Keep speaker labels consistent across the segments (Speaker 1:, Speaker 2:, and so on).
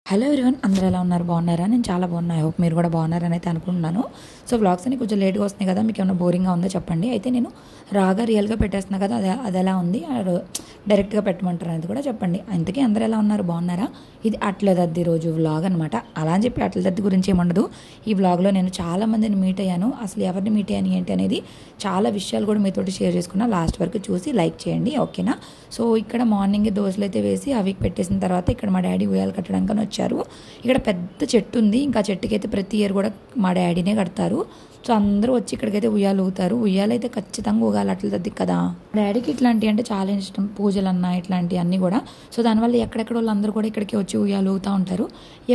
Speaker 1: Hello everyone, అందరూ ఎలా ఉన్నారు? బాగున్నారా? నేను చాలా బాగున్నా. ఐ హోప్ మీరు కూడా బాగున్నారని అయితే అనుకుంటున్నాను. సో వ్లాగ్స్ అన్ని కొంచెం లేట్గా వస్తున్నాయి కదా, మీకు ఏమైనా బోరింగ్గా ఉందో చెప్పండి. అయితే నేను రాగా రియల్గా పెట్టేస్తున్నా కదా, అది ఎలా ఉంది, డైరెక్ట్గా పెట్టమంటారు అనేది కూడా చెప్పండి. ఇంతకీ అందరూ ఎలా ఉన్నారు? బాగున్నారా? ఇది అట్ల దద్ది రోజు వ్లాగ్ అనమాట. అలా అని చెప్పి అట్ల దద్ది గురించి ఏముండదు. ఈ వ్లాగ్లో నేను చాలా మందిని మీట్ అయ్యాను. అసలు ఎవరిని మీట్ అయ్యాను ఏంటి అనేది చాలా విషయాలు కూడా మీతోటి షేర్ చేసుకున్నా. లాస్ట్ వరకు చూసి లైక్ చేయండి, ఓకేనా? సో ఇక్కడ మార్నింగ్ దోశలు అయితే వేసి అవి పెట్టేసిన తర్వాత ఇక్కడ మా డాడీ ఉయ్యాలు కట్టడానికి వచ్చారు. ఇక్కడ పెద్ద చెట్టు ఉంది. ఇంకా చెట్టుకైతే ప్రతి ఇయర్ కూడా మా డాడీనే కడతారు. సో అందరూ వచ్చి ఇక్కడికైతే ఉయ్యాలు ఊగుతారు. ఉయ్యాలు అయితే ఖచ్చితంగా ఊగాలి, అట్ల దద్ది కదా. డాడీకి ఇట్లాంటివి అంటే చాలా ఇష్టం, పూజలు అన్నా ఇట్లాంటివి అన్నీ కూడా. సో దానివల్ల ఎక్కడెక్కడ వాళ్ళు అందరూ కూడా ఇక్కడికి వచ్చి ఉయ్యాలు ఊగుతూ ఉంటారు.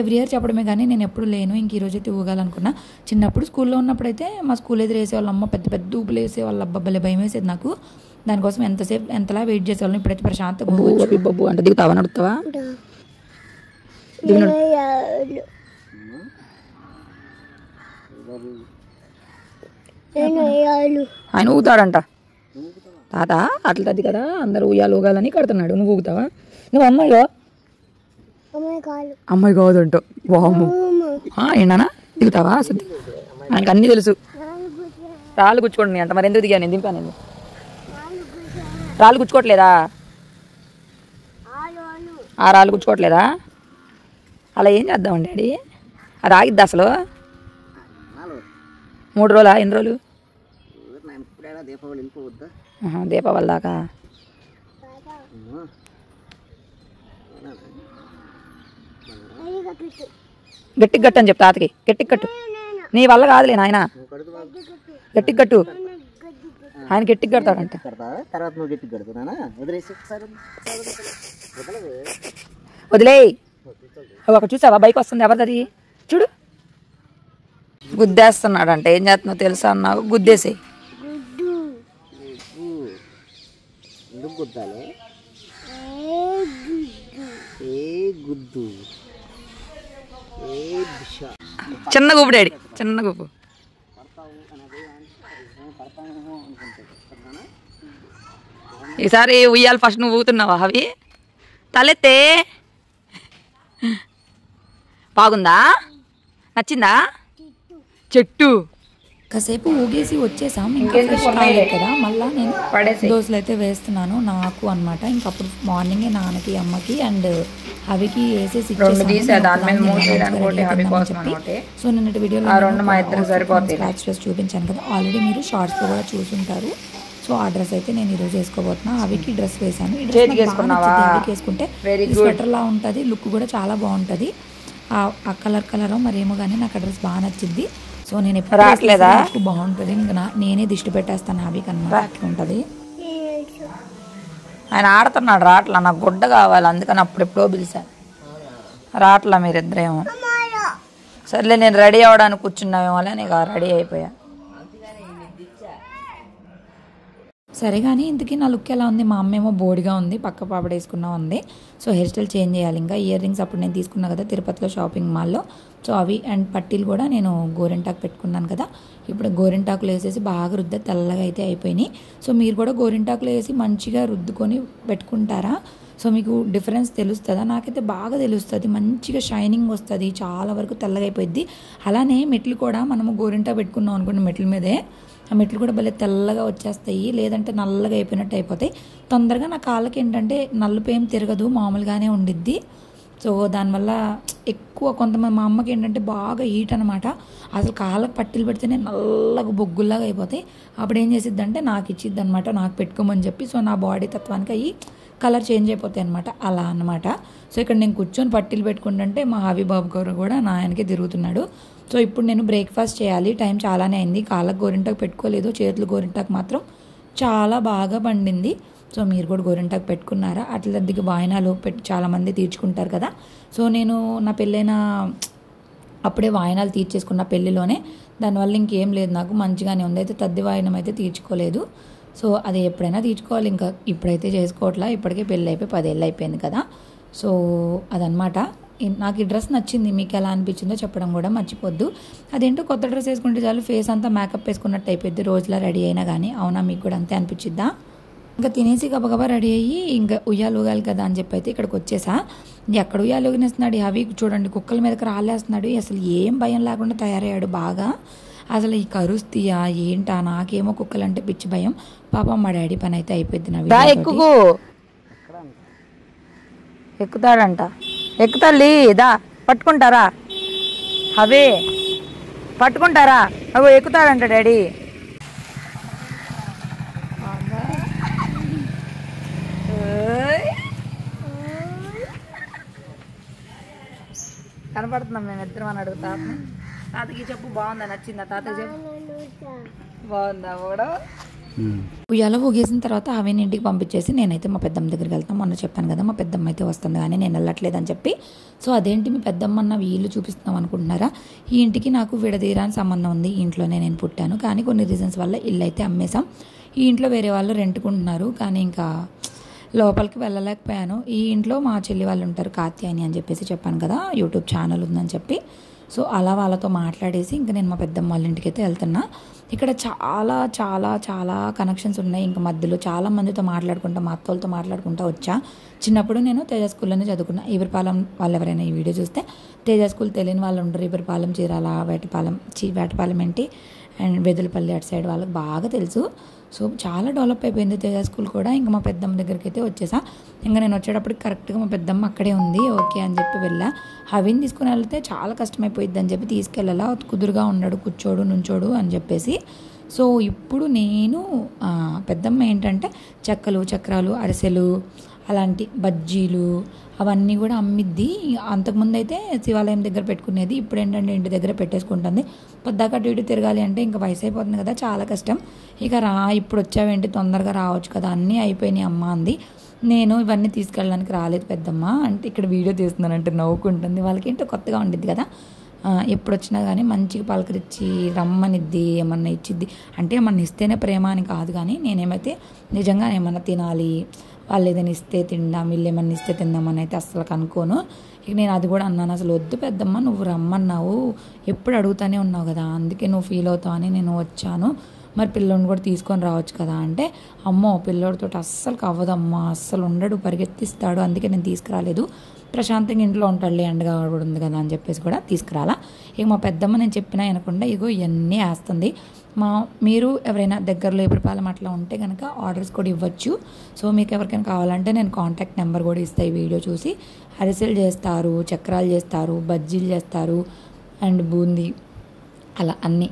Speaker 1: ఎవ్రీ ఇయర్ చెప్పడమే కానీ నేను ఎప్పుడు లేను. ఇంక ఈరోజు అయితే ఊగాలనుకున్నా. చిన్నప్పుడు స్కూల్లో ఉన్నప్పుడైతే మా స్కూల్ ఎదురు వేసేవాళ్ళ అమ్మ పెద్ద పెద్ద ఊపులు వేసేవాళ్ళ. అబ్బబ్బలే భయం వేసేది నాకు. దానికోసం ఎంతలా వెయిట్ చేసేవాళ్ళం. ఇప్పుడైతే ప్రశాంతంగా బొబ్బు అంటే దిగుతావా, నడుస్తావా? ఆయన ఊగుతాడంట తాత. అట్ల తద్ది కదా, అందరూ ఉయ్యాలు ఊగాలని కడుతున్నాడు. నువ్వు ఊగుతావా? నువ్వు అమ్మాయిగా? అమ్మాయి కాదంట. వాము ఏంటన్నా దిగుతావా? అసలు ఆయనకు అన్నీ తెలుసు. రాళ్ళు గుచ్చుకోండి అంట. మరి ఎందుకు దిగా? నేను దింపాను. నేను రాళ్ళు గుచ్చుకోవట్లేదా? ఆ రాళ్ళు గుచ్చుకోవట్లేదా? అలా ఏం చేద్దామండి డాడీ? అది ఆగిద్ది అసలు? 3 రోజులా? ఎన్ని రోజులు? దీపావళి దాకా. గట్టికి కట్టు అని చెప్పి తాతకి. గట్టికి కట్టు. నీ వల్ల కాదులే నాయన, గట్టికి కట్టు. ఆయన గట్టికి కడతాడంట. వదిలే. ఒక చూసావా బైక్ వస్తుంది, ఎవరిది? చూడు, గుద్దేస్తున్నాడంట. ఏం చేస్తున్నావు తెలుసా అన్నావు? గుద్దేసే. చిన్న గుప్పు డాడీ, చిన్న గుప్పు. ఈసారి ఉయ్యాలి ఫస్ట్ నువ్వు ఊగుతున్నావా? అవి తలెత్తే. బాగుందా? నచ్చిందా? చెట్టు కాసేపు ఊగేసి వచ్చేసాం. ఇంకా కదా మళ్ళీ నేను దోశలు అయితే వేస్తున్నాను నాకు అనమాట. ఇంకప్పుడు మార్నింగే నాన్నకి, అమ్మకి అండ్ అవికి వేసేసి సో నిన్నటి వీడియోలో స్క్రాచ్ డ్రెస్ చూపించాను కదా, ఆల్రెడీ మీరు షార్ట్స్లో కూడా చూసుంటారు. సో ఆ డ్రెస్ అయితే నేను ఈరోజు వేసుకోబోతున్నా. అవికి డ్రెస్ వేసాను. ఈ డ్రెస్ వేసుకుంటే స్వెటర్లా ఉంటుంది, లుక్ కూడా చాలా బాగుంటుంది. ఆ కలర్ మరేమో కానీ నాకు ఆ డ్రెస్ బాగా నచ్చింది. సో నేను ఎప్పుడు రావట్లేదా, బాగుంటుంది. ఇంకా నేనే దిష్టి పెట్టేస్తాను అవి కన్నా. అట్లా ఉంటుంది. ఆయన ఆడుతున్నాడు, రాట్లా. నాకు గుడ్డ కావాలి, అందుకని అప్పుడెప్పుడో పిలిచాను. రాట్లా మీరిద్దరేమో. సర్లే నేను రెడీ అవ్వడానికి కూర్చున్నామేమో అని నీకు రెడీ అయిపోయా. సరే కానీ ఇంతకీ నా లుక్ ఎలా ఉంది? మా అమ్మ ఏమో బోడిగా ఉంది, పక్క పాపడ వేసుకున్నా ఉంది. సో హెయిర్ స్టైల్ చేంజ్ చేయాలి. ఇంకా ఇయర్ రింగ్స్ అప్పుడు నేను తీసుకున్నా కదా తిరుపతిలో షాపింగ్ మాల్లో. సో అవి అండ్ పట్టీలు కూడా నేను గోరింటాకు పెట్టుకున్నాను కదా. ఇప్పుడు గోరింటాకులు వేసేసి బాగా రుద్ద తెల్లగా అయితే అయిపోయినాయి. సో మీరు కూడా గోరింటాకులు వేసి మంచిగా రుద్దుకొని పెట్టుకుంటారా? సో మీకు డిఫరెన్స్ తెలుస్తుందా? నాకైతే బాగా తెలుస్తుంది. మంచిగా షైనింగ్ వస్తుంది, చాలా వరకు తెల్లగా అయిపోయింది. అలానే మెట్లు కూడా మనము గోరింటా పెట్టుకున్నాం అనుకోండి, మెట్ల మీదే ఆ మెట్లు కూడా భలే తెల్లగా వచ్చేస్తాయి. లేదంటే నల్లగా అయిపోయినట్టు అయిపోతాయి. తొందరగా నా కాళ్ళకి ఏంటంటే నలుపు ఏం తిరగదు, మామూలుగానే ఉండిద్ది. సో దానివల్ల ఎక్కువ కొంతమంది, మా అమ్మకి ఏంటంటే బాగా హీట్ అనమాట. అసలు కాళ్ళకి పట్టీలు పెడితేనే నల్లగా బొగ్గుల్లాగా అయిపోతాయి. అప్పుడు ఏం చేసిద్ది అంటే నాకు ఇచ్చిద్ది అనమాట, నాకు పెట్టుకోమని చెప్పి. సో నా బాడీ తత్వానికి అవి కలర్ చేంజ్ అయిపోతాయి అనమాట, అలా అనమాట. సో ఇక్కడ నేను కూర్చొని పట్టీలు పెట్టుకుంటుంటే మా హబీబాబు గారు కూడా నా ఆయనకే తిరుగుతున్నాడు. సో ఇప్పుడు నేను బ్రేక్ఫాస్ట్ చేయాలి. టైం చాలానే అయింది. కాళ్ళకు గోరింటాకు పెట్టుకోలేదు, చేతులు గోరింటాకు మాత్రం చాలా బాగా పండింది. సో మీరు కూడా గోరింటాకు పెట్టుకున్నారా? అట్ల దద్దికి వాయినాలు చాలామంది తీర్చుకుంటారు కదా. సో నేను నా పెళ్ళైన అప్పుడే వాయినాలు తీర్చేసుకున్న పెళ్ళిలోనే. దానివల్ల ఇంకేం లేదు, నాకు మంచిగానే ఉంది. అయితే తద్ది వాయినం అయితే తీర్చుకోలేదు. సో అది ఎప్పుడైనా తీర్చుకోవాలి, ఇంకా ఇప్పుడైతే చేసుకోవట్లా. ఇప్పటికే పెళ్ళి అయిపోయి 10 ఏళ్ళు అయిపోయింది కదా. సో అదనమాట. నాకు ఈ డ్రెస్ నచ్చింది. మీకు ఎలా అనిపించిందో చెప్పడం కూడా మర్చిపోద్దు. అదేంటో కొత్త డ్రెస్ వేసుకుంటే చాలు ఫేస్ అంతా మేకప్ వేసుకున్నట్టు అయిపోద్ది రోజులా రెడీ అయినా కానీ. అవునా, మీకు కూడా అంతే అనిపించిద్దా? ఇంకా తినేసి గబగబా రెడీ అయ్యి ఇంకా ఉయ్యాలు ఊగాలి కదా అని చెప్పి అయితే ఇక్కడికి వచ్చేసా. ఎక్కడ ఉయ్యాలోగినేస్తున్నాడు. అవి చూడండి కుక్కల మీదకి రాలేస్తున్నాడు. అసలు ఏం భయం లేకుండా తయారయ్యాడు బాగా. అసలు ఈ కరుస్తీయా ఏంటా, నాకేమో కుక్కలు అంటే పిచ్చి భయం. పాపం మా డాడీ పని అయితే అయిపోద్ది. నా ఎక్కుతాడంట. ఎక్కుతల్లి దా పట్టుకుంటారా, అవే పట్టుకుంటారా, అగో ఎక్కుతాడంట డాడీ. కనపడుతున్నాం మేము ఇద్దరం అని అడుగుతా. తాతకి చెప్పు బాగుందా, నచ్చిందా తాతకి చెప్పు బాగుందా కూడా. ఉయ్యాల ఊగేసిన తర్వాత అవిని ఇంటికి పంపించేసి నేనైతే మా పెద్దమ్మ దగ్గరికి వెళ్తాను. మొన్న చెప్పాను కదా మా పెద్దమ్మ అయితే వస్తుంది కానీ నేను వెళ్ళట్లేదని చెప్పి. సో అదేంటి మీ పెద్దమ్మ అన్న వీళ్ళు చూపిస్తున్నాం అనుకుంటున్నారా? ఈ ఇంటికి నాకు విడదీరాని సంబంధం ఉంది. ఈ ఇంట్లోనే నేను పుట్టాను కానీ కొన్ని రీజన్స్ వల్ల ఇల్లు అయితే అమ్మేశాం. ఈ ఇంట్లో వేరే వాళ్ళు రెంట్కుంటున్నారు కానీ ఇంకా లోపలికి వెళ్ళలేకపోయాను. ఈ ఇంట్లో మా చెల్లి వాళ్ళు ఉంటారు, కాత్యాయని అని చెప్పేసి చెప్పాను కదా, యూట్యూబ్ ఛానల్ ఉందని చెప్పి. సో అలా వాళ్ళతో మాట్లాడేసి ఇంకా నేను మా పెద్దమ్మ వాళ్ళ ఇంటికి అయితే వెళ్తున్నా. ఇక్కడ చాలా చాలా చాలా కనెక్షన్స్ ఉన్నాయి. ఇంకా మధ్యలో చాలా మందితో మాట్లాడుకుంటా, మా అత్తలతో మాట్లాడుకుంటూ వచ్చా. చిన్నప్పుడు నేను తేజ స్కూల్లోనే చదువుకున్నా. ఈవరిపాలెం వాళ్ళు ఎవరైనా ఈ వీడియో చూస్తే తేజ స్కూల్ తెలియని వాళ్ళు ఉండరు. ఈవరిపాలెం, చీరాల, వేటపాలెం ఏంటి అండ్ వెదులపల్లి అటు సైడ్ వాళ్ళకి బాగా తెలుసు. సో చాలా డెవలప్ అయిపోయింది తేజ స్కూల్ కూడా. ఇంకా మా పెద్దమ్మ దగ్గరికి అయితే వచ్చేసా. ఇంకా నేను వచ్చేటప్పటికి కరెక్ట్గా మా పెద్దమ్మ అక్కడే ఉంది. ఓకే అని చెప్పి వెళ్ళా. అవిని తీసుకుని వెళ్తే చాలా కష్టమైపోయింది అని చెప్పి తీసుకెళ్ళాలా, కుదురుగా ఉన్నాడు, కూర్చోడు నుంచోడు అని చెప్పేసి. సో ఇప్పుడు నేను పెద్దమ్మ ఏంటంటే చెక్కలు, చక్రాలు, అరిసెలు, అలాంటి బజ్జీలు అవన్నీ కూడా అమ్మిద్ది. అంతకుముందు అయితే శివాలయం దగ్గర పెట్టుకునేది. ఇప్పుడు ఏంటంటే ఇంటి దగ్గర పెట్టేసుకుంటుంది. పొద్దాక అటు ఇటు తిరగాలి అంటే ఇంకా వయసు అయిపోతుంది కదా, చాలా కష్టం. ఇక ఇప్పుడు వచ్చావేంటి, తొందరగా రావచ్చు కదా, అన్నీ అయిపోయినాయి అమ్మ అంది. నేను ఇవన్నీ తీసుకెళ్ళడానికి రాలేదు పెద్దమ్మ అంటే. ఇక్కడ వీడియో తీస్తున్నానంటే నవ్వుకుంటుంది. వాళ్ళకి ఏంటో కొత్తగా ఉండిద్ది కదా. ఎప్పుడు వచ్చినా కానీ మంచిగా పలకరించి రమ్మనిద్ది, ఏమన్నా ఇచ్చిద్ది. అంటే ఏమన్నా ఇస్తేనే ప్రేమ అని కాదు కానీ నేనేమైతే నిజంగా ఏమన్నా తినాలి, వాళ్ళు ఏదైనా ఇస్తే తిందాం, వీళ్ళు ఏమన్నా ఇస్తే తిందామని అయితే అస్సలు కనుక్కోను. ఇక నేను అది కూడా అన్నాను, అసలు వద్దు పెద్దమ్మ, నువ్వు రమ్మన్నావు, ఎప్పుడు అడుగుతానే ఉన్నావు కదా, అందుకే నువ్వు ఫీల్ అవుతావు అని నేను వచ్చాను. మరి పిల్లోడిని కూడా తీసుకొని రావచ్చు కదా అంటే, అమ్మో పిల్లోడితో అస్సలు అవ్వదమ్మా, అస్సలు ఉండడు, పరిగెత్తిస్తాడు, అందుకే నేను తీసుకురాలేదు, ప్రశాంతంగా ఇంట్లో ఉంటాడులే, ఎండగా కూడా ఉంది కదా అని చెప్పేసి కూడా తీసుకురాలా. ఇక మా పెద్దమ్మ నేను చెప్పినా అనకుండా ఇగో ఇవన్నీ వేస్తుంది. మీరు ఎవరైనా దగ్గరలో ఎప్పుడుపాలెం అట్లా ఉంటే కనుక ఆర్డర్స్ కూడా ఇవ్వచ్చు. సో మీకు ఎవరికైనా కావాలంటే నేను కాంటాక్ట్ నెంబర్ కూడా ఇస్తాను. ఈ వీడియో చూసి అరిసెలు చేస్తారు, చక్రాలు చేస్తారు, బజ్జీలు చేస్తారు అండ్ బూందీ, అలా అన్నీ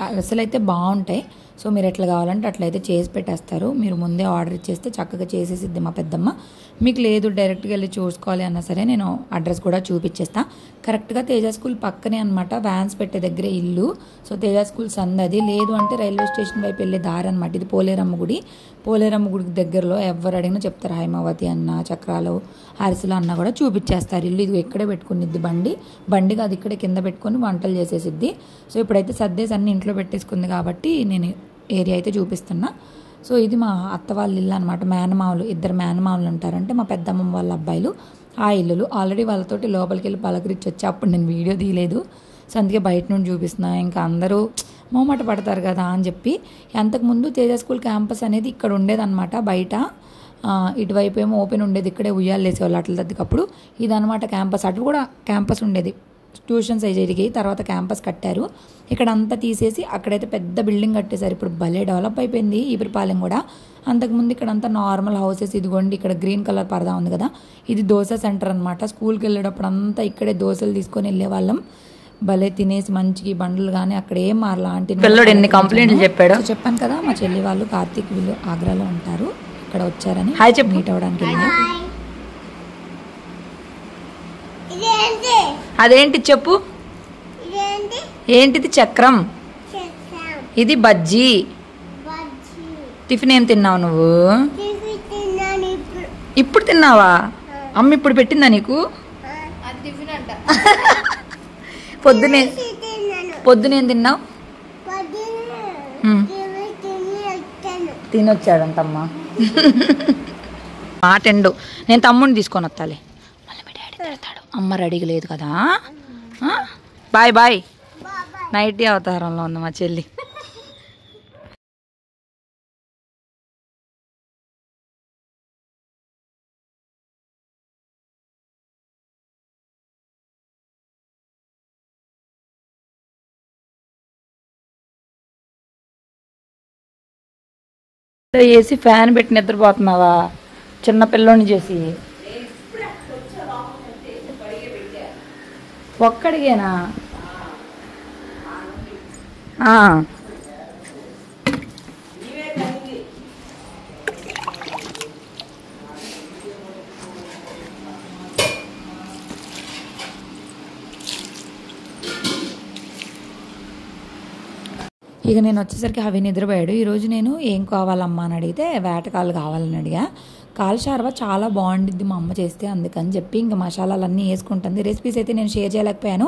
Speaker 1: అరిసెలు అయితే బాగుంటాయి. సో మీరు ఎట్లా కావాలంటే అట్లయితే చేసి పెట్టేస్తారు. మీరు ముందే ఆర్డర్ ఇచ్చేస్తే చక్కగా చేసేసిద్ది మా పెద్దమ్మ. మీకు లేదు డైరెక్ట్గా వెళ్ళి చూసుకోవాలి అన్నా సరే నేను అడ్రస్ కూడా చూపించేస్తాను. కరెక్ట్గా తేజ స్కూల్ పక్కనే అనమాట, వ్యాన్స్ పెట్టే దగ్గరే ఇల్లు. సో తేజ స్కూల్ సందది, లేదు అంటే రైల్వే స్టేషన్ వైపు వెళ్ళే దారి అనమాట. ఇది పోలేరమ్మ గుడి. పోలేరమ్మ గుడికి దగ్గరలో ఎవరు అడిగినా చెప్తారు, హైమావతి అన్న, చక్రాలు, అరిసెలు అన్న కూడా చూపించేస్తారు. ఇల్లు ఇది ఇక్కడే పెట్టుకునిద్ది, బండి కాదు, ఇక్కడే కింద పెట్టుకొని వంటలు చేసేసిద్ది. సో ఇప్పుడైతే సర్దేసి అన్ని ఇంట్లో పెట్టేసుకుంది కాబట్టి నేను ఏరియా అయితే చూపిస్తున్నా. సో ఇది మా అత్త వాళ్ళ ఇల్లు అనమాట. మేనమావులు, ఇద్దరు మేనమావులు ఉంటారంటే మా పెద్దమ్మ వాళ్ళ అబ్బాయిలు. ఆ ఇల్లులు ఆల్రెడీ వాళ్ళతోటి లోపలికి వెళ్ళి పలకరించి వచ్చి అప్పుడు నేను వీడియో తీయలేదు. సో అందుకే బయట నుండి చూపిస్తున్నా. ఇంకా అందరూ మొహమాట పడతారు కదా అని చెప్పి. అంతకుముందు తేజ స్కూల్ క్యాంపస్ అనేది ఇక్కడ ఉండేదన్నమాట బయట. ఇటువైపు ఏమో ఓపెన్ ఉండేది, ఇక్కడే ఉయ్యాలు వేసేవాళ్ళు అట్ల దద్దకప్పుడు. ఇదనమాట క్యాంపస్. అటు కూడా క్యాంపస్ ఉండేది, ట్యూషన్స్ అయి జరిగాయి, తర్వాత క్యాంపస్ కట్టారు. ఇక్కడ అంతా తీసేసి అక్కడైతే పెద్ద బిల్డింగ్ కట్టేశారు. ఇప్పుడు భలే డెవలప్ అయిపోయింది ఈపురపాలెం కూడా. అంతకుముందు ఇక్కడ అంతా నార్మల్ హౌసెస్. ఇదిగోండి ఇక్కడ గ్రీన్ కలర్ పరదా ఉంది కదా, ఇది దోశ సెంటర్ అనమాట. స్కూల్కి వెళ్ళేటప్పుడు అంతా ఇక్కడే దోశలు తీసుకొని వెళ్ళేవాళ్ళం. భలే తినేసి మంచిగా బండ్లు కానీ అక్కడ ఏం మారలా. అంటే పిల్లడు ఎన్ని కంప్లైంట్లు చెప్పాడు. చెప్పాను కదా మా చెల్లి వాళ్ళు కార్తీక్ వీళ్ళు ఆగ్రాలో ఉంటారు, ఇక్కడ వచ్చారని మీట్ అవ్వడానికి వెళ్ళినా. అదేంటి చెప్పు, ఏంటిది? చక్రం. ఇది బజ్జీ. టిఫిన్ ఏం తిన్నావు నువ్వు? ఇప్పుడు తిన్నావా? అమ్మ ఇప్పుడు పెట్టిందా నీకు? పొద్దునేం తిన్నావు? తినొచ్చాడంటమ్మా. మాటెండు, నేను తమ్ముడిని తీసుకొని వస్తాలే, మళ్ళీ మీ డాడీ తిడతాడు. అమ్మ రెడీగా లేదు కదా. Bye bye. నైటీ అవతారంలో ఉంది మా చెల్లి. వేసి ఫ్యాన్ పెట్టి నిద్రపోతున్నావా చిన్న పిల్లోని చేసి? ఒక్కడికేనా? ఇక నేను వచ్చేసరికి అవి నిద్రపోయాడు. ఈరోజు నేను ఏం కావాలమ్మా అని అడిగితే వేటకాలు కావాలని అడిగా. కాల్ షార్వా చాలా బాగుండిద్ది మా అమ్మ చేస్తే, అందుకని చెప్పి ఇంకా మసాలాలన్నీ వేసుకుంటుంది. రెసిపీస్ అయితే నేను షేర్ చేయలేకపోయాను,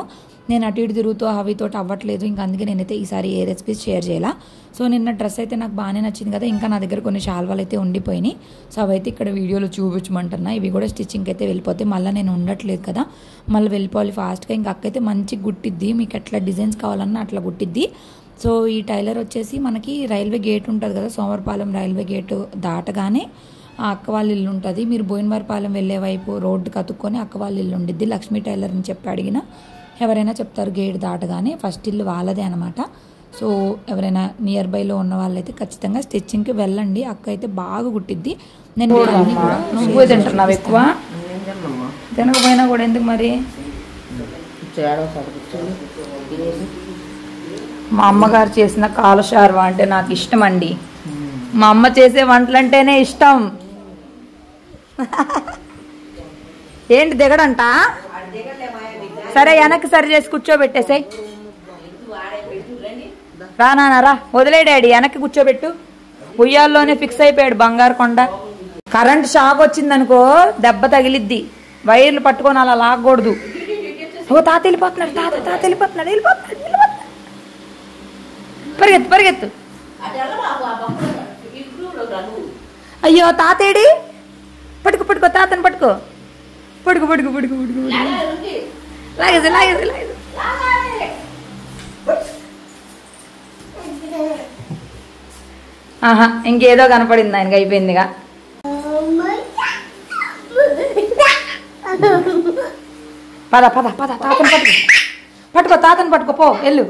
Speaker 1: నేను అటు ఇటు తిరుగుతూ అవితో అవ్వట్లేదు, ఇంకా అందుకే నేనైతే ఈసారి ఏ రెసిపీస్ షేర్ చేయాల. సో నిన్న డ్రెస్ అయితే నాకు బాగానే నచ్చింది కదా, ఇంకా నా దగ్గర కొన్ని షాల్వాలు అయితే ఉండిపోయినాయి. సో అవైతే ఇక్కడ వీడియోలో చూపించమంటున్నా. ఇవి కూడా స్టిచ్చింగ్కి అయితే వెళ్ళిపోతాయి, మళ్ళీ నేను ఉండట్లేదు కదా, మళ్ళీ వెళ్ళిపోవాలి ఫాస్ట్గా. ఇంకా అక్క అయితే మంచి గుట్టిద్ది, మీకు ఎట్లా డిజైన్స్ కావాలన్నా అట్లా గుట్టిద్ది. సో ఈ టైలర్ వచ్చేసి మనకి రైల్వే గేట్ ఉంటుంది కదా, సోమవారపాలెం రైల్వే గేటు దాటగానే ఆ అక్క వాళ్ళ ఇల్లు ఉంటుంది. మీరు బోయినవారిపాలెం వెళ్ళే వైపు రోడ్డు కతుక్కొని అక్క వాళ్ళ ఇల్లు ఉండిద్ది. లక్ష్మీ టైలర్ అని చెప్పి అడిగినా ఎవరైనా చెప్తారు, గేట్ దాటగానే ఫస్ట్ ఇల్లు వాళ్ళదే అనమాట. సో ఎవరైనా నియర్ బైలో ఉన్న వాళ్ళైతే ఖచ్చితంగా స్టిచ్చింగ్కి వెళ్ళండి, అక్క అయితే బాగా కుట్టిద్ది. నేను నువ్వు తింటున్నావు ఎక్కువ, తినకపోయినా కూడా ఎందుకు మరి? మా అమ్మగారు చేసిన కాల షార్వా అంటే నాకు ఇష్టం అండి, మా అమ్మ చేసే వంటలంటేనే ఇష్టం. ఏంటి దిగడంట? సరే వెనక్కి సరి చేసి కూర్చోబెట్టేసాయి. రా నాన్నరా, వదిలే డాడీ, వెనక్కి కూర్చోబెట్టు. ఉయ్యాల్లోనే ఫిక్స్ అయిపోయాడు బంగారు కొండ. కరెంట్ షాక్ వచ్చిందనుకో దెబ్బ తగిలిద్ది, వైర్లు పట్టుకొని అలా లాగకూడదు. ఓ తాత వెళ్ళిపోతున్నాడు, తాత వెళ్ళిపోతున్నాడు, పరిగెత్తు పరిగెత్తు. అయ్యో తాతేడి, పట్టుకో పట్టుకో, తాతని పట్టుకో, పడుకు పడుకు పడుకు పడుకు, లాగేసి లాగేసి లాగేసి. ఆహా ఇంకేదో కనపడింది ఆయనకి, అయిపోయిందిగా. పద పద పద, తాతని పట్టుకో, పట్టుకో తాతని పట్టుకో, పో వెళ్ళు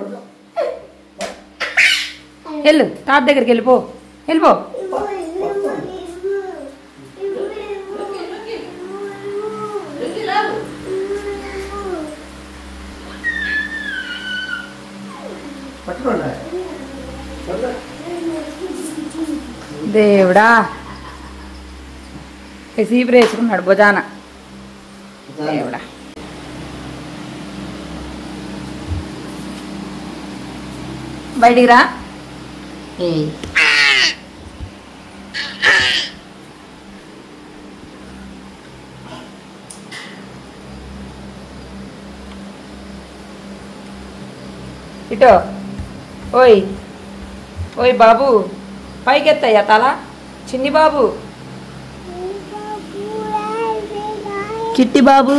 Speaker 1: వెళ్ళు, తాత దగ్గరికి వెళ్ళిపో, వెళ్ళిపో. దేవుడా, సీపు వేసుకున్నాడు భుజాన. దేవుడా, బయటికి రా. ఇటో, ఓయ్ ఓయ్ బాబు, పైకెత్తయ్యా తల, చిన్ని బాబు, చిట్టి బాబు.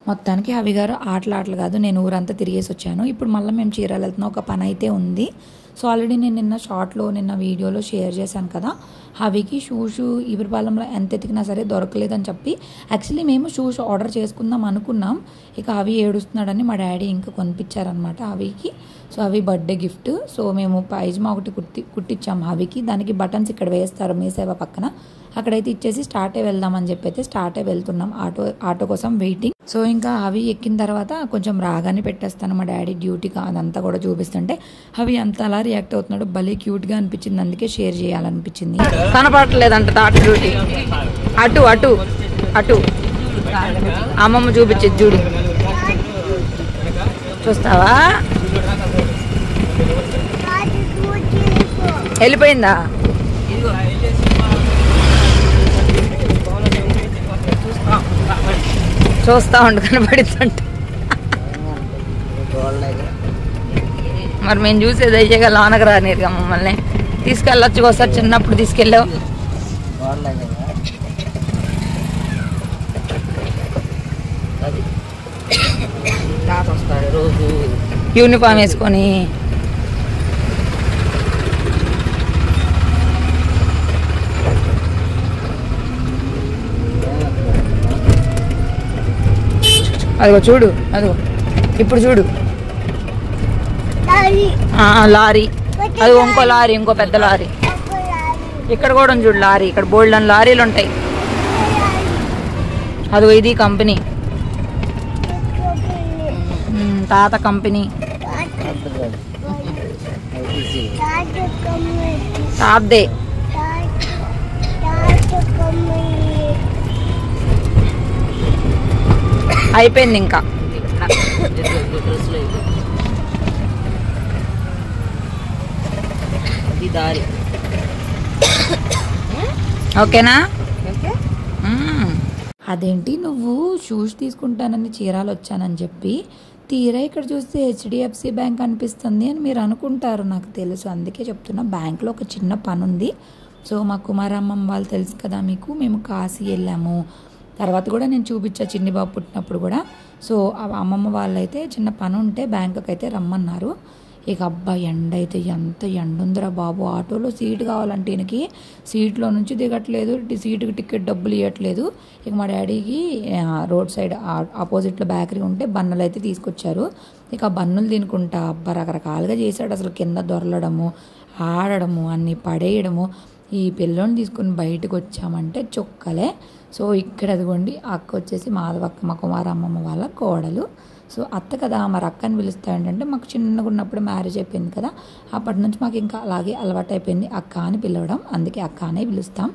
Speaker 1: మొత్తానికి అవి గారు ఆటలు కాదు, నేను ఊరంతా తిరిగేసి వచ్చాను. ఇప్పుడు మళ్ళీ మేము చీరాలు వెళ్తున్నాం, ఒక పని అయితే ఉంది. సో ఆల్రెడీ నేను నిన్న వీడియోలో షేర్ చేశాను కదా, హవికి షూస్ ఈపురపాలెంలో ఎంత ఎతికినా సరే దొరకలేదని చెప్పి. యాక్చువల్లీ మేము షూస్ ఆర్డర్ చేసుకుందాం అనుకున్నాం, ఇక హవి ఏడుస్తున్నాడని మా డాడీ ఇంకా కొనిపించారనమాట హవికి. సో అవి బర్త్డే గిఫ్ట్. సో మేము పైజమా ఒకటి కుట్టించాము హవికి, దానికి బటన్స్ ఇక్కడ వేస్తారు మీ సేవ పక్కన, అక్కడైతే ఇచ్చేసి స్టార్టే వెళ్దామని చెప్పి అయితే స్టార్టే వెళ్తున్నాం. ఆటో కోసం వెయిటింగ్. సో ఇంకా హవి ఎక్కిన తర్వాత కొంచెం రాగానే పెట్టేస్తాను, మా డాడీ డ్యూటీగా అదంతా కూడా చూపిస్తుంటే హవి అంత అలా రియాక్ట్ అవుతున్నాడు, భలే క్యూట్గా అనిపించింది, అందుకే షేర్ చేయాలనిపించింది. కనపడలేదంట తాట డ్యూటీ, అటు అటు అటు అమ్మమ్మ చూపించేది చూడు, చూస్తావా? వెళ్ళిపోయిందా? చూస్తా ఉండు కనపడుతుంట. మరి మేము చూసేది అయ్యేగా లోనకు రానిరుగా, మమ్మల్ని తీసుకెళ్ళొచ్చు ఒకసారి, చిన్నప్పుడు తీసుకెళ్ళావు. యూనిఫామ్ వేసుకొని అదిగో చూడు, అదిగో ఇప్పుడు చూడు. లారీ, అది ఇంకో లారీ, ఇంకో పెద్ద లారీ. ఇక్కడ కూడా ఉంది చూడు లారీ, ఇక్కడ బోల్డ్ అని లారీలు ఉంటాయి. అది ఇది కంపెనీ, తాత కంపెనీ, తాతదే. అయిపోయింది ఇంకా. ఓకేనా? అదేంటి నువ్వు షూస్ తీసుకుంటానని చీరాలు వచ్చానని చెప్పి తీరా ఇక్కడ చూస్తే హెచ్డిఎఫ్సి బ్యాంక్ అనిపిస్తుంది అని మీరు అనుకుంటారు, నాకు తెలుసు. అందుకే చెప్తున్నా, బ్యాంక్లో ఒక చిన్న పని ఉంది. సో మా కుమారమ్మమ్మ వాళ్ళు తెలుసు కదా మీకు, మేము కాశీ వెళ్ళాము. తర్వాత కూడా నేను చూపించా చిన్ని బాబు పుట్టినప్పుడు కూడా. సో అమ్మమ్మ వాళ్ళైతే చిన్న పని ఉంటే బ్యాంకుకి అయితే రమ్మన్నారు. ఇక అబ్బా ఎండ అయితే ఎంత ఎండ ఉందిరా బాబు. ఆటోలో సీట్ కావాలంటే ఈయనకి సీట్లో నుంచి దిగట్లేదు, సీటుకి టికెట్ డబ్బులు ఇవ్వట్లేదు. ఇక మా డాడీకి రోడ్ సైడ్ ఆపోజిట్లో బేకరీ ఉంటే బన్నలు అయితే తీసుకొచ్చారు. ఇక ఆ బన్నులు తినుకుంటా అబ్బా రకరకాలుగా చేశాడు. అసలు కింద దొరలడము, ఆడడము, అన్నీ పడేయడము. ఈ పిల్లోని తీసుకుని బయటకు వచ్చామంటే చొక్కలే. సో ఇక్కడ అదిగోండి అక్క వచ్చేసి మాధవక్క, మా కుమారమ్మమ్మ వాళ్ళ కోడలు. సో అత్త కదా, మరి అక్కని పిలుస్తా ఏంటంటే మాకు చిన్నగా ఉన్నప్పుడు మ్యారేజ్ అయిపోయింది కదా, అప్పటి నుంచి మాకు ఇంకా అలాగే అలవాటు అయిపోయింది అక్క అని పిలవడం. అందుకే అక్క అనే పిలుస్తాం.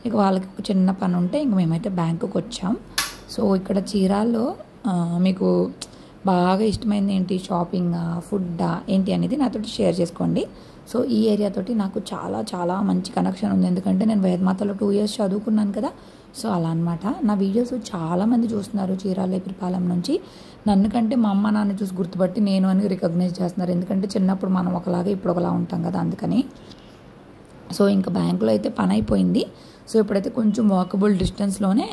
Speaker 1: ఇక వాళ్ళకి ఒక చిన్న పని ఉంటే ఇంక మేమైతే బ్యాంకుకి వచ్చాం. సో ఇక్కడ చీరాల్లో మీకు బాగా ఇష్టమైంది ఏంటి, షాపింగా, ఫుడ్డా ఏంటి అనేది నాతోటి షేర్ చేసుకోండి. సో ఈ ఏరియా తోటి నాకు చాలా చాలా మంచి కనెక్షన్ ఉంది, ఎందుకంటే నేను వేదమాతలో 2 years చదువుకున్నాను కదా. సో అలా అనమాట. నా వీడియోస్ చాలామంది చూస్తున్నారు చీరాల ఏపిరిపాలెం నుంచి. నన్ను కంటే మా అమ్మ నాన్న చూసి గుర్తుపట్టి నేను అని రికగ్నైజ్ చేస్తున్నారు, ఎందుకంటే చిన్నప్పుడు మనం ఒకలాగా ఇప్పుడు ఒకలా ఉంటాం కదా, అందుకని. సో ఇంకా బ్యాంకులో అయితే పని అయిపోయింది. సో ఇప్పుడైతే కొంచెం వాకబుల్ డిస్టెన్స్లోనే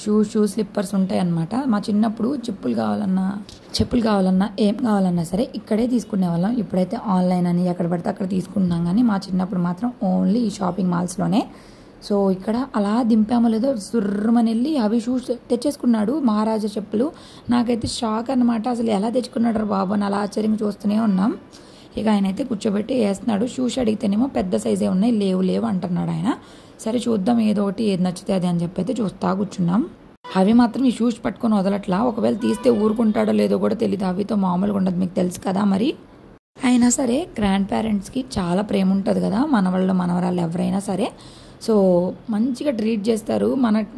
Speaker 1: షూస్ స్లిప్పర్స్ ఉంటాయి అన్నమాట. మా చిన్నప్పుడు చెప్పులు కావాలన్నా ఏం కావాలన్నా సరే ఇక్కడే తీసుకునే వాళ్ళం. ఇప్పుడైతే ఆన్లైన్ అని ఎక్కడ పడితే అక్కడ తీసుకుంటున్నాం, కానీ మా చిన్నప్పుడు మాత్రం ఓన్లీ ఈ షాపింగ్ మాల్స్లోనే. సో ఇక్కడ అలా దింపామో లేదో సుర్రమని వెళ్ళి అవి షూస్ తెచ్చేసుకున్నాడు, మహారాజా చెప్పులు. నాకైతే షాక్ అనమాట, అసలు ఎలా తెచ్చుకున్నాడు బాబు అని అలా ఆశ్చర్యంగా చూస్తూనే ఉన్నాం. ఇక ఆయన అయితే కూర్చోబెట్టి వేస్తున్నాడు. షూస్ అడిగితేనేమో పెద్ద సైజే ఉన్నాయి, లేవు అంటున్నాడు ఆయన. సరే చూద్దాం ఏదో ఒకటి, ఏది నచ్చితే అది అని చెప్పి అయితే చూస్తా కూర్చున్నాం. అవి మాత్రం ఈ షూస్ పట్టుకొని వదలట్లా, ఒకవేళ తీస్తే ఊరుకుంటాడో లేదో కూడా తెలియదు. అవితో మామూలుగా ఉండదు, మీకు తెలుసు కదా. మరి అయినా సరే గ్రాండ్ పేరెంట్స్కి చాలా ప్రేమ ఉంటుంది కదా, మనవాళ్ళు మనవరాళ్ళు ఎవరైనా సరే. సో మంచిగా ట్రీట్ చేస్తారు.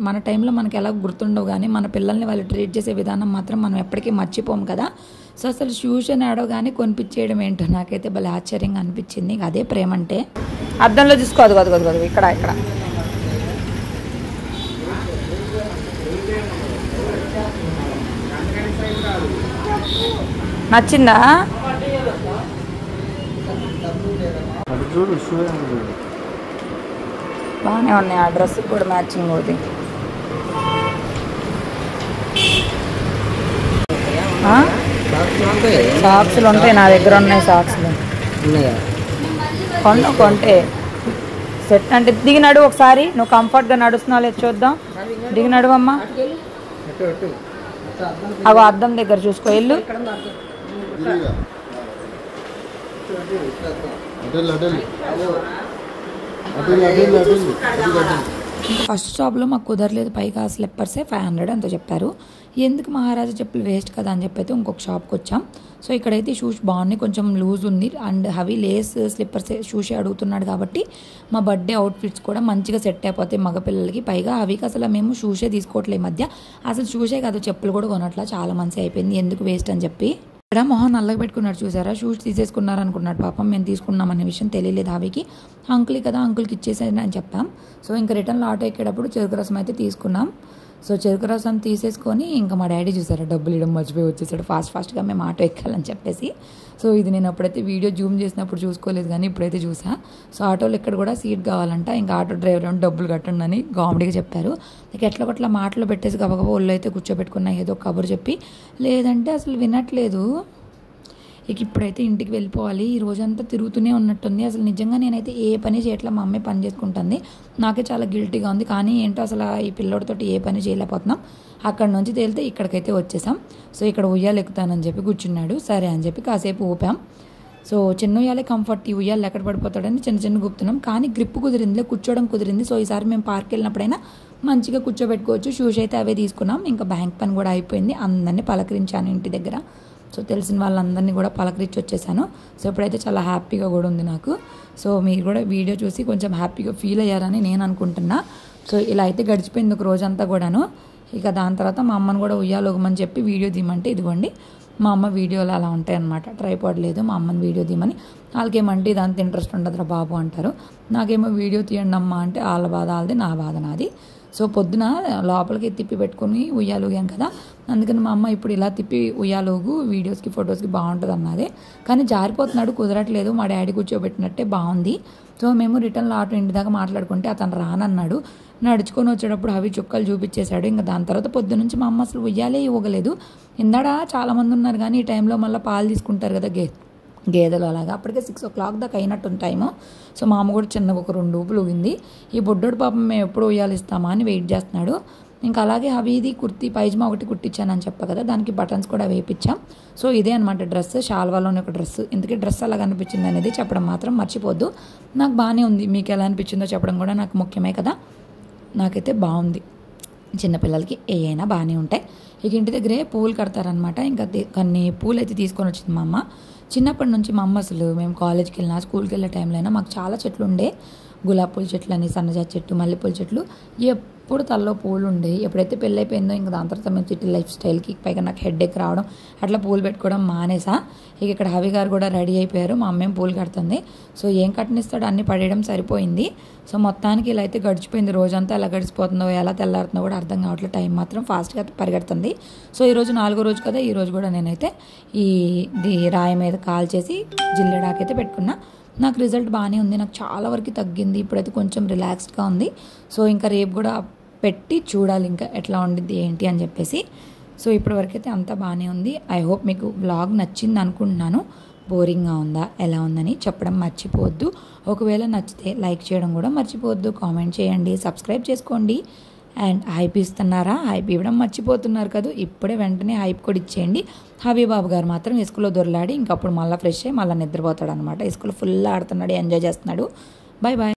Speaker 1: మన టైంలో మనకి ఎలా గుర్తుండవు, కానీ మన పిల్లల్ని వాళ్ళు ట్రీట్ చేసే విధానం మాత్రం మనం ఎప్పటికీ మర్చిపోము కదా. సో అసలు షూస్ అని ఆడోగానే కొనిపించేయడం ఏంటో నాకైతే భలే ఆశ్చర్యంగా అనిపించింది. అదే ప్రేమ అంటే. అద్దంలో చూసుకోదు కదా, ఇక్కడ నచ్చిందా? బాగానే ఉన్నాయి, ఆ డ్రెస్ కూడా మ్యాచింగ్ అవుతుంది. సాక్స్లు ఉంటాయి, నా దగ్గర ఉన్నాయి సాక్స్లు. కొంటే సెట్ అంటే దిగినాడు ఒకసారి, నువ్వు కంఫర్ట్గా నడుస్తున్నావు లేదు చూద్దాం. దిగినాడు అమ్మా, అవి అద్దం దగ్గర చూసుకో, వెళ్ళు. ఫస్ట్ షాప్లో మాకు కుదరలేదు, పైగా స్లిప్పర్సే 500 అంత చెప్పారు. ఎందుకు మహారాజా చెప్పులు వేస్ట్ కదా అని చెప్పి అయితే ఇంకొక షాప్కి వచ్చాం. సో ఇక్కడైతే షూస్ బాగున్నాయి, కొంచెం లూజ్ ఉంది అండ్ హెవీ లేస్ స్లిప్పర్స్ షూసే అడుగుతున్నాడు కాబట్టి మా బర్త్డే అవుట్ఫిట్స్ కూడా మంచిగా సెట్ అయిపోతాయి మగపిల్లలకి. పైగా అవికి అసలు మేము షూసే తీసుకోవట్లేదు ఈ మధ్య, అసలు షూసే కాదు చెప్పులు కూడా కొనట్లా, చాలా మంచి అయిపోయింది, ఎందుకు వేస్ట్ అని చెప్పి. ఇక్కడ మొహం నల్లగా పెట్టుకున్నాడు చూసారా, షూస్ తీసేసుకున్నారు అనుకున్నాడు పాపం. మేము తీసుకున్నాం అనే విషయం తెలియలేదు అవికి. అంకుల్ కదా, అంకుల్కి ఇచ్చేసాను అని చెప్పాం. సో ఇంకా రిటర్న్లో ఆటో ఎక్కేటప్పుడు చెరుకు రసం అయితే తీసుకున్నాం. సో చెరుకు రసం తీసేసుకొని ఇంకా మా డాడీ చూసారా డబ్బులు ఇవ్వడం మర్చిపోయి వచ్చేసాడు ఫాస్ట్గా మేము ఆటో ఎక్కాలని చెప్పేసి. సో ఇది నేను అప్పుడైతే వీడియో జూమ్ చేసినప్పుడు చూసుకోలేదు, కానీ ఇప్పుడైతే చూసా. సో ఆటోలో ఇక్కడ కూడా సీట్ కావాలంట, ఇంకా ఆటో డ్రైవర్ ఏమో డబ్బులు కట్టండి అని కామెడీగా చెప్పారు. ఇక ఎట్లా కొట్లా మాటలు పెట్టేసి గబగబా ఒళ్ళు అయితే కూర్చోబెట్టుకున్నా, ఏదో కబురు చెప్పి. లేదంటే అసలు వినట్లేదు. ఇక ఇప్పుడైతే ఇంటికి వెళ్ళిపోవాలి, ఈ రోజంతా తిరుగుతూనే ఉన్నట్టుంది. అసలు నిజంగా నేనైతే ఏ పని చేయట్లా, మా అమ్మే పని చేసుకుంటుంది. నాకే చాలా గిల్టీగా ఉంది, కానీ ఏంటో అసలు ఈ పిల్లోడితో ఏ పని చేయలేకపోతున్నాం. అక్కడ నుంచి తేలితే ఇక్కడికైతే వచ్చేసాం. సో ఇక్కడ ఉయ్యాలు ఎక్కుతానని చెప్పి కూర్చున్నాడు, సరే అని చెప్పి కాసేపు ఊపాం. సో చిన్న ఉయ్యాలే కంఫర్ట్, ఈ ఉయ్యాలు ఎక్కడ పడిపోతాడని చిన్న గుప్తున్నాం. కానీ గ్రిప్ కుదిరింది, కూర్చోవడం కుదిరింది. సో ఈసారి మేము పార్క్ వెళ్ళినప్పుడైనా మంచిగా కూర్చోబెట్టుకోవచ్చు. షూస్ అయితే అవే తీసుకున్నాం. ఇంకా బ్యాంక్ పని కూడా అయిపోయింది. అందరినీ పలకరించాను ఇంటి దగ్గర. సో తెలిసిన వాళ్ళందరినీ కూడా పలకరించి వచ్చేసాను. సో ఇప్పుడైతే చాలా హ్యాపీగా కూడా ఉంది నాకు. సో మీరు కూడా వీడియో చూసి కొంచెం హ్యాపీగా ఫీల్ అయ్యారని నేను అనుకుంటున్నా. సో ఇలా అయితే గడిచిపోయింది ఒక రోజంతా కూడాను. ఇక దాని తర్వాత మా అమ్మను కూడా ఉయ్యాలోగమని చెప్పి వీడియో తీయమంటే ఇదిగోండి మా అమ్మ వీడియోలు అలా ఉంటాయి అన్నమాట. ట్రైపాడ్ లేదు, మా అమ్మని వీడియో తీయమని. వాళ్ళకేమంటే ఇదంతా ఇంట్రెస్ట్ ఉండదురా బాబు అంటారు. నాకేమో వీడియో తీయండి అమ్మ అంటే వాళ్ళ బాధ వాళ్ళది, నా బాధ నాది. సో పొద్దున లోపలికి తిప్పి పెట్టుకుని ఉయ్యాలుగాం కదా, అందుకని మా అమ్మ ఇప్పుడు ఇలా తిప్పి ఉయ్యాలోగు వీడియోస్కి ఫొటోస్కి బాగుంటుంది అన్నది. కానీ జారిపోతున్నాడు, కుదరట్లేదు. మా డాడీ కూర్చోబెట్టినట్టే బాగుంది. సో మేము రిటర్న్లో ఆటో ఇంటి దాకా మాట్లాడుకుంటే అతను రానన్నాడు. నడుచుకొని వచ్చేటప్పుడు అవి చుక్కలు చూపించేశాడు. ఇంకా దాని తర్వాత పొద్దు నుంచి మా అమ్మ అసలు ఉయ్యాలే ఇవ్వగలేదు. ఇందాడ చాలామంది ఉన్నారు కానీ ఈ టైంలో మళ్ళీ పాలు తీసుకుంటారు కదా గేదెలు అలాగా. అప్పటికే 6 o'clock దాకా అయినట్టుంది టైము. సో మా అమ్మ కూడా చిన్నగా ఒక 2 ఊపులు ఊగింది. ఈ బొడ్డోడు పాపం మేము ఎప్పుడు ఉయ్యాలు ఇస్తామా అని వెయిట్ చేస్తున్నాడు. ఇంకా అలాగే అవిది కుర్తీ పైజమా ఒకటి కుట్టించానని చెప్పా కదా, దానికి బటన్స్ కూడా వేయించాం. సో ఇదే అనమాట డ్రెస్, షాల్వాలోని ఒక డ్రెస్. ఇందుకే డ్రెస్ అలా అనిపించింది అనేది చెప్పడం మాత్రం మర్చిపోద్దు. నాకు బాగానే ఉంది, మీకు ఎలా అనిపించిందో చెప్పడం కూడా నాకు ముఖ్యమే కదా. నాకైతే బాగుంది. చిన్నపిల్లలకి ఏవైనా బాగానే ఉంటాయి. ఇక ఇంటి దగ్గరే పూలు కడతారనమాట. ఇంకా కొన్ని పూలు అయితే తీసుకొని వచ్చింది మా అమ్మ. చిన్నప్పటి నుంచి మా అమ్మ అసలు మేము కాలేజ్కి వెళ్ళినా స్కూల్కి వెళ్ళే టైంలో అయినా మాకు చాలా చెట్లు ఉండే. గులాబీ పూల చెట్లు అని, సన్నజాజి చెట్టు, మల్లెపూల చెట్లు, ఎప్పుడు తలలో పూలు ఉండే. ఎప్పుడైతే పెళ్ళి అయిపోయిందో ఇంకా దాని తర్వాత మేము సిటీ లైఫ్ స్టైల్కి పైగా నాకు హెడ్ఏక్ రావడం, అట్లా పూలు పెట్టుకోవడం మానేసా. ఇక ఇక్కడ హవి గారు కూడా రెడీ అయిపోయారు. మా అమ్మేం పూలు కడుతుంది. సో ఏం కట్టనిస్తాడో అన్ని పడేయడం సరిపోయింది. సో మొత్తానికి ఇలా అయితే గడిచిపోయింది. రోజంతా ఎలా గడిచిపోతుందో ఎలా తెల్లారుతుందో కూడా అర్థం కావట్లేదు. టైం మాత్రం ఫాస్ట్గా పరిగెడుతుంది. సో ఈరోజు 4వ రోజు కదా, ఈరోజు కూడా నేనైతే ఈ రాయి మీద కాల్ చేసి జిల్లెడాకైతే పెట్టుకున్నా. నాకు రిజల్ట్ బాగానే ఉంది. నాకు చాలా వరకు తగ్గింది. ఇప్పుడైతే కొంచెం రిలాక్స్డ్గా ఉంది. సో ఇంకా రేపు కూడా పెట్టి చూడాలి ఇంకా ఎట్లా ఉండిద్ది ఏంటి అని చెప్పేసి. సో ఇప్పటివరకు అయితే అంతా బాగానే ఉంది. ఐ హోప్ మీకు వ్లాగ్ నచ్చింది అనుకుంటున్నాను. బోరింగ్గా ఉందా ఎలా ఉందని చెప్పడం మర్చిపోవద్దు. ఒకవేళ నచ్చితే లైక్ చేయడం కూడా మర్చిపోవద్దు. కామెంట్ చేయండి, సబ్స్క్రైబ్ చేసుకోండి. అండ్ హైప్ ఇస్తున్నారా, హైప్ ఇవ్వడం మర్చిపోతున్నారు కదా, ఇప్పుడే వెంటనే హైప్ కూడా ఇచ్చేయండి. హబీబాబు గారు మాత్రం ఇసుకలో దొరలాడి ఇంకప్పుడు మళ్ళీ ఫ్రెష్ అయ్యి మళ్ళీ నిద్రపోతాడు అనమాట. ఇసుకలో ఫుల్ ఆడుతున్నాడు, ఎంజాయ్ చేస్తున్నాడు. Bye bye.